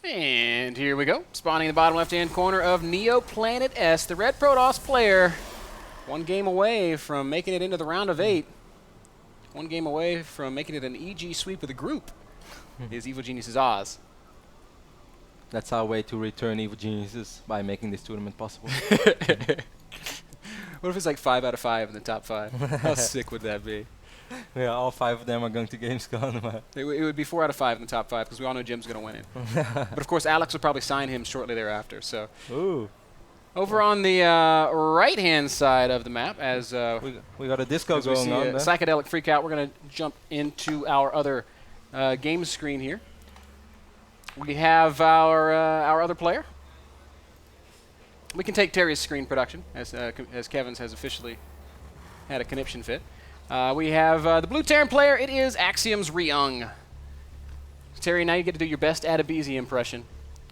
And here we go. Spawning in the bottom left-hand corner of Neo Planet S. The Red Protoss player, one game away from making it into the round of 8. One game away from making it an EG sweep of the group is Evil Genius's Oz. That's our way to return Evil Geniuses, by making this tournament possible. What if it's like 5 out of 5 in the top 5? How sick would that be? Yeah, all 5 of them are going to Gamescom. It would be 4 out of 5 in the top 5 because we all know Jim's going to win it. But of course, Alex would probably sign him shortly thereafter. So, ooh. Over on the right-hand side of the map, as we got a disco going on. Psychedelic freak out. We're going to jump into our other game screen here. We have our other player. We can take Terry's screen production, as Kevin's has officially had a conniption fit. We have the blue Terran player. It is Axiom's Ryung. Terry, now you get to do your best Adebisi impression.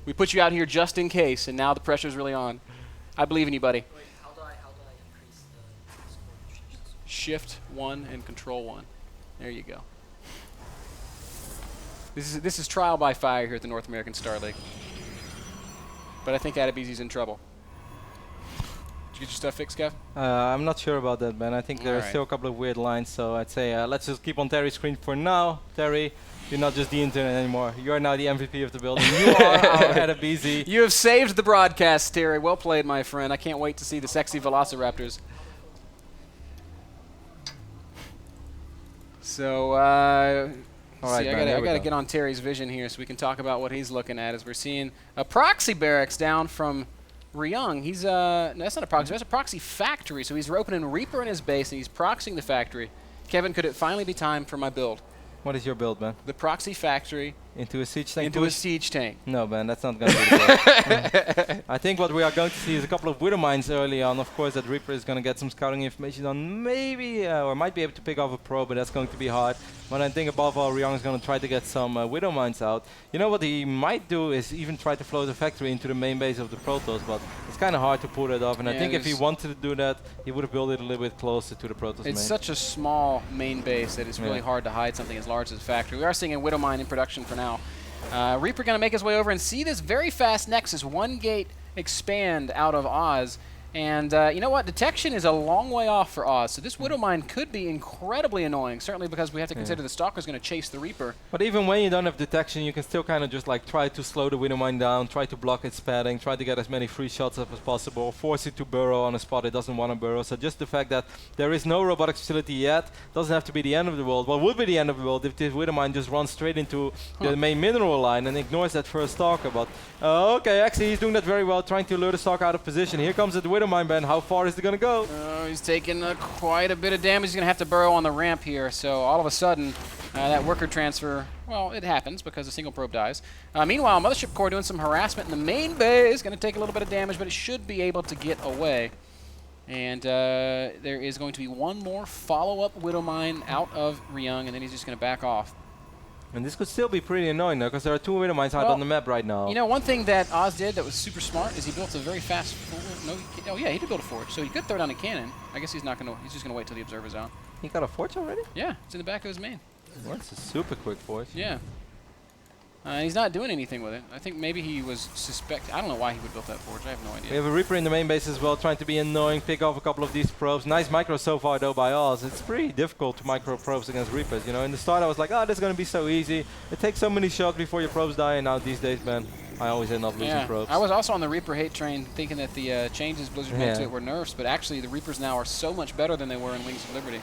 We put you out here just in case, and now the pressure's really on. I believe in you, buddy. Wait, how do I increase the score? Shift 1 and Control 1. There you go. This is trial by fire here at the North American Star League. But I think Adebisi's in trouble. Did you get your stuff fixed, Kev? I'm not sure about that, Ben. I think there are still a couple of weird lines, so I'd say let's just keep on Terry's screen for now. Terry, you're not just the intern anymore. You are now the MVP of the building. You are our Adebisi. You have saved the broadcast, Terry. Well played, my friend. I can't wait to see the sexy Velociraptors. So, I gotta get on Terry's vision here so we can talk about what he's looking at as we're seeing a proxy barracks down from Ryung. He's that's not a proxy, that's a proxy factory. So he's opening Reaper in his base and he's proxying the factory. Kevin, could it finally be time for my build? What is your build, Ben? The proxy factory into a siege tank. Into a siege tank. No, Ben, that's not going to be the build. I think what we are going to see is a couple of Widow Mines early on. Of course, that Reaper is going to get some scouting information on maybe, or might be able to pick off a pro, but that's going to be hard. But I think above all, Ryung is going to try to get some Widow Mines out. You know what he might do is even try to float the factory into the main base of the Protoss, but it's kind of hard to pull that off. And I think if he wanted to do that, he would have built it a little bit closer to the Protoss It's such a small main base that it's really hard to hide something as large as a factory. We are seeing a Widow Mine in production for now. Reaper going to make his way over and see this very fast Nexus 1 gate expand out of Oz. And you know what? Detection is a long way off for Oz, so this Widow Mine could be incredibly annoying, certainly because we have to consider the Stalker's going to chase the Reaper. But even when you don't have detection, you can still kind of just like try to slow the Widow Mine down, try to block its padding, try to get as many free shots up as possible, force it to burrow on a spot it doesn't want to burrow. So just the fact that there is no robotics facility yet doesn't have to be the end of the world. What would be the end of the world if this Widow Mine just runs straight into the main mineral line and ignores that first Stalker. But okay, actually he's doing that very well, trying to lure the Stalker out of position. Here comes the Widow Mine, Ben. How far is it going to go? He's taking quite a bit of damage. He's going to have to burrow on the ramp here. So all of a sudden, that worker transfer, well, it happens because a single probe dies. Meanwhile, Mothership Core doing some harassment in the main base. Going to take a little bit of damage, but it should be able to get away. And there is going to be one more follow-up Widow Mine out of Ryung, and then he's just going to back off. And this could still be pretty annoying though, because there are 2 Widow Mines out on the map right now. You know, one thing that Oz did that was super smart is he built a very fast forge. No, oh yeah, he did build a forge, so he could throw down a cannon. I guess he's not going to. He's just going to wait till the observer's out. He got a forge already? Yeah, it's in the back of his main. Well, that's a super quick forge. Yeah. He's not doing anything with it. I think maybe he was I don't know why he would build that forge. I have no idea. We have a Reaper in the main base as well, trying to be annoying, pick off a couple of these probes. Nice micro so far though by Oz. It's pretty difficult to micro probes against Reapers. You know, in the start I was like, oh, this is going to be so easy. It takes so many shots before your probes die, and now these days, man, I always end up losing probes. I was also on the Reaper hate train thinking that the changes Blizzard made to it were nerfs, but actually the Reapers now are so much better than they were in Wings of Liberty.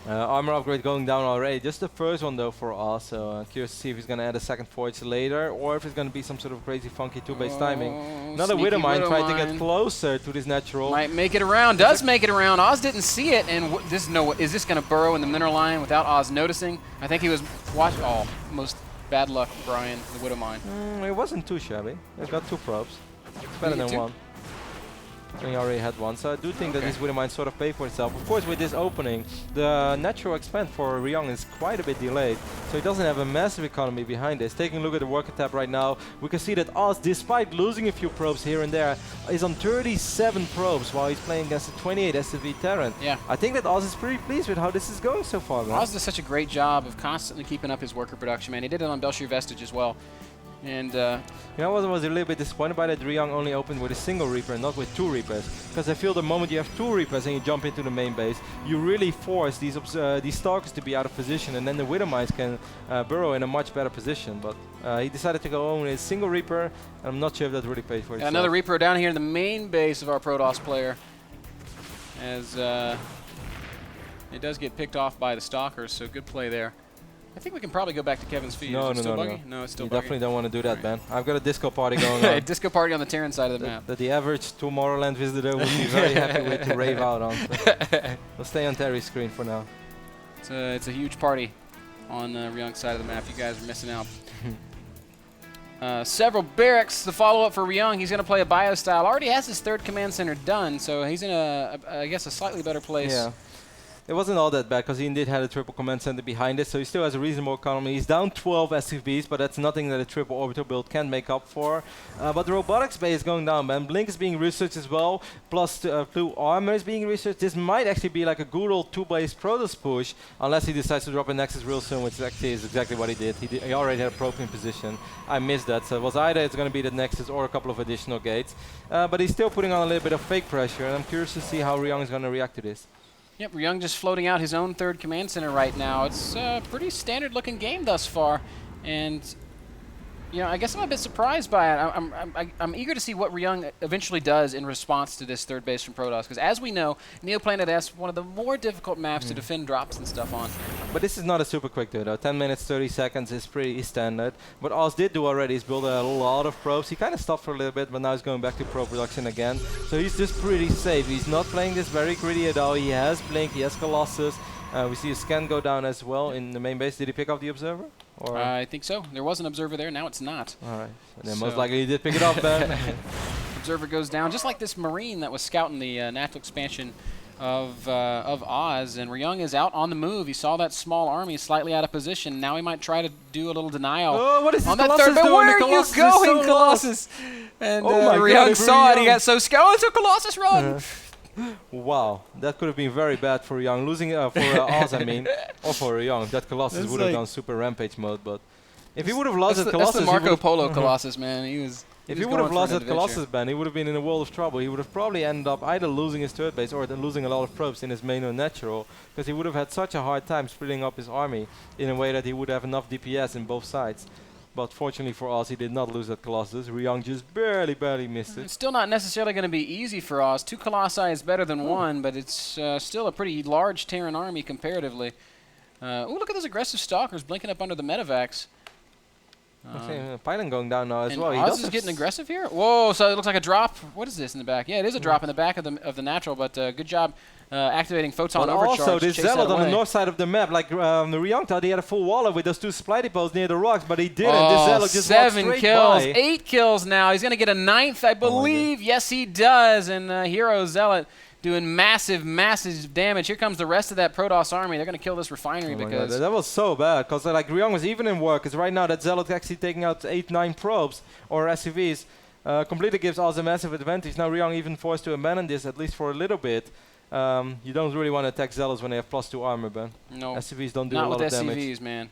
Armor upgrade going down already. Just the first one though for Oz, so curious to see if he's going to add a second forge later, or if it's going to be some sort of crazy funky 2-base timing. Another Widow Mine trying to get closer to this natural. Might make it around, does make it around. Oz didn't see it, and is this going to burrow in the mineral line without Oz noticing? I think he was watching. Oh, most bad luck, Brian, the Widow Mine. It wasn't too shabby. It's got 2 probes. It's better than 1. He already had 1, so I do think that this Widow Mine sort of paid for itself. Of course, with this opening, the natural expand for Ryung is quite a bit delayed, so he doesn't have a massive economy behind this. Taking a look at the worker tab right now, we can see that Oz, despite losing a few probes here and there, is on 37 probes while he's playing against a 28 SCV Terran. Yeah. I think that Oz is pretty pleased with how this is going so far, man. Oz does such a great job of constantly keeping up his worker production, man. He did it on Belshir Vestige as well. And You know, I was a little bit disappointed by that Ryung only opened with a single Reaper and not with 2 Reapers. Because I feel the moment you have 2 Reapers and you jump into the main base, you really force these Stalkers to be out of position, and then the Widow Mines can burrow in a much better position. But he decided to go only a single Reaper, and I'm not sure if that really paid for itself. Another Reaper down here in the main base of our Protoss player, as it does get picked off by the Stalkers, so good play there. I think we can probably go back to Kevin's feed. No, Is it still no, buggy? No, it's still you buggy. definitely don't want to do that, Right. Ben. I've got a disco party going on. Disco party on the Terran side of the map. That the average Tomorrowland visitor would be very happy with to rave out on. So we'll stay on Terry's screen for now. It's a huge party on Ryung's side of the map. You guys are missing out. Several barracks. The follow-up for Ryung. He's going to play a bio style. Already has his 3rd command center done, so he's in I guess, a slightly better place. Yeah. It wasn't all that bad because he indeed had a triple command center behind it, so he still has a reasonable economy. He's down 12 SCVs, but that's nothing that a triple orbital build can make up for. But the robotics bay is going down, man. Blink is being researched as well, plus blue armor is being researched. This might actually be like a good old 2-base Protoss push, unless he decides to drop a Nexus real soon, which actually is exactly what he did. He already had a probe in position. I missed that, so it was either it's going to be the Nexus or a couple of additional gates. But he's still putting on a little bit of fake pressure, and I'm curious to see how Ryung is going to react to this. Yep, Ryung just floating out his own 3rd command center right now. It's a pretty standard looking game thus far, and you know, I guess I'm a bit surprised by it. I'm eager to see what Ryung eventually does in response to this 3rd base from Protoss, because as we know, Neoplanet S, one of the more difficult maps to defend drops and stuff on. But this is not a super quick do though. 10 minutes, 30 seconds is pretty standard. What Oz did do already is build a lot of probes. He kind of stopped for a little bit, but now he's going back to probe production again. So he's just pretty safe. He's not playing this very greedy at all. He has Blink, he has Colossus. We see a scan go down as well in the main base. Did he pick up the Observer? Or I think so. There was an Observer there, now it's not. Alright, and then most likely he did pick it up then. Observer goes down, just like this Marine that was scouting the natural expansion of Oz, and Ryung is out on the move. He saw that small army slightly out of position. Now he might try to do a little denial. Oh, what is this on that Colossus 3rd, but doing? where The are you Colossus is going, so Colossus? And Oh my God, Ryung if saw it. He Ryung- got so scared. Oh, it's a Colossus run! Wow, that could have been very bad for Ryung. Losing for Oz, I mean, or for Ryung. That Colossus That's would have like- gone super rampage mode, but if he would have lost That's that the Colossus, he Marco would've- Polo Colossus, man. He was. If was he would have going for lost an that adventure. Colossus ban, he would have been in a world of trouble. He would have probably ended up either losing his 3rd base or then losing a lot of probes in his main or natural, because he would have had such a hard time splitting up his army in a way that he would have enough DPS in both sides. But fortunately for us, he did not lose that Colossus. Ryung just barely missed it. It's still not necessarily going to be easy for Oz. 2 Colossi is better than 1, but it's still a pretty large Terran army comparatively. Oh, look at those aggressive Stalkers blinking up under the Medivacs. Pylon going down now as And well. He Oz does is have getting aggressive here. Whoa! So it looks like a drop. What is this in the back? Yeah, it is a drop in the back of the natural. But good job activating photon But overcharge. also, to this chase that Zealot on the away. north side of the map, like Ryung thought he had a full waller with those 2 supply depots near the rocks, but he didn't. This Oh, Zealot just walked 7 straight kills, by. 8 kills now. He's going to get a 9th, I believe. Yes, he does. And Hero Zealot doing massive damage. Here comes the rest of that Protoss army. They're going to kill this refinery Oh my God, because that was so bad, because like Ryung was even in work, because right now that Zealot actually taking out 8-9 probes or SCVs completely gives us a massive advantage. Now Ryung even forced to abandon this, at least for a little bit. You don't really want to attack Zealots when they have +2 armor, Ben. no, SCVs don't do a not lot with of damage. SCVs, man.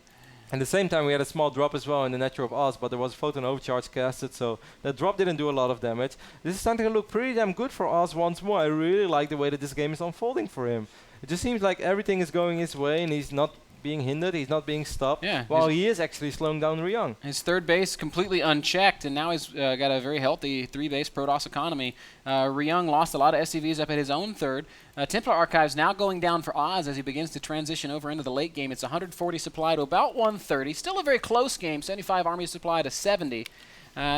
At the same time, we had a small drop as well in the natural of Oz, but there was a photon overcharge casted, so that drop didn't do a lot of damage. This is starting to look pretty damn good for Oz once more. I really like the way that this game is unfolding for him. It just seems like everything is going his way, and he's not being hindered, he's not being stopped, Yeah, while he is actually slowing down Ryung. His 3rd base completely unchecked, and now he's got a very healthy 3-base Protoss economy. Ryung lost a lot of SCVs up at his own 3rd. Templar Archives now going down for Oz as he begins to transition over into the late game. It's 140 supply to about 130. Still a very close game, 75 army supply to 70.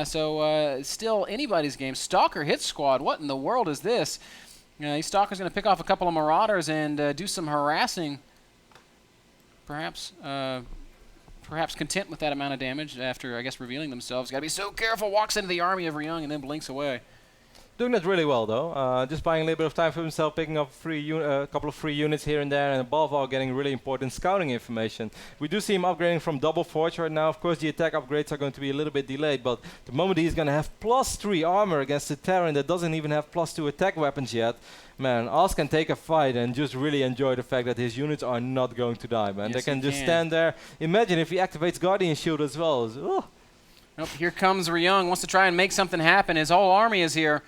So still anybody's game. Stalker hit squad, what in the world is this? These Stalker's going to pick off a couple of Marauders and do some harassing. Perhaps content with that amount of damage after, I guess, revealing themselves. Got to be so careful. Walks into the army of Ryung and then blinks away. Doing that really well though, just buying a little bit of time for himself, picking up a couple of free units here and there, and above all getting really important scouting information. We do see him upgrading from double forge right now. Of course the attack upgrades are going to be a little bit delayed, but the moment he's going to have +3 armor against the Terran that doesn't even have +2 attack weapons yet, man, Oz can take a fight and just really enjoy the fact that his units are not going to die, man. Yes, they can he just can. stand there. Imagine if he activates Guardian Shield as well. Oh, here comes Ryung, wants to try and make something happen. His whole army is here.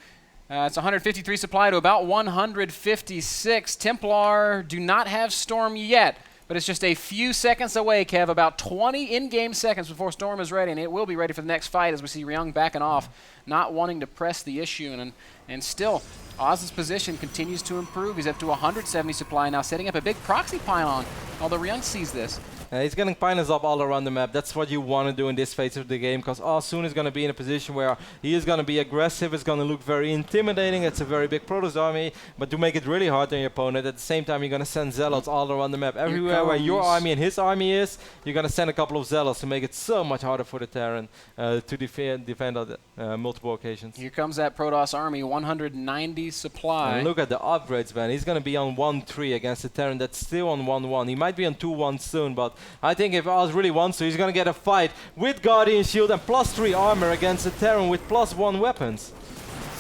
It's 153 supply to about 156. Templar do not have Storm yet, but it's just a few seconds away, Kev. About 20 in-game seconds before Storm is ready, and it will be ready for the next fight as we see Ryung backing off, not wanting to press the issue. And still, Oz's position continues to improve. He's up to 170 supply now, setting up a big proxy pylon, although Ryung sees this. He's getting pylons up all around the map. That's what you want to do in this phase of the game, because Oz soon is going to be in a position where he is going to be aggressive. It's going to look very intimidating. It's a very big Protoss army, but to make it really hard on your opponent, at the same time you're going to send Zealots all around the map. Everywhere where your army and his army is, you're going to send a couple of Zealots to make it so much harder for the Terran to defend on multiple occasions. Here comes that Protoss army, 190 supply. And look at the upgrades, man. He's going to be on 1-3 against the Terran that's still on 1-1. He might be on 2-1 soon, but I think if Oz really wants to, he's going to get a fight with Guardian Shield and +3 armor against the Terran with +1 weapons.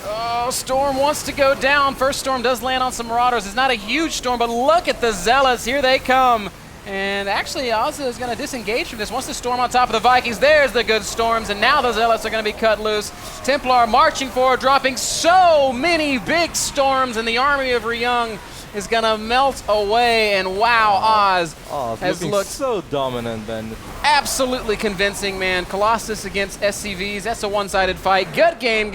Oh, Storm wants to go down. First Storm does land on some Marauders. It's not a huge Storm, but look at the Zealots. Here they come. And actually, Oz is going to disengage from this. Wants to Storm on top of the Vikings. There's the good Storms, and now the Zealots are going to be cut loose. Templar marching forward, dropping so many big Storms, and the army of Ryung is going to melt away. And wow, Oz has looked so dominant, Ben. Absolutely convincing, man. Colossus against SCVs. That's a one-sided fight. Good game.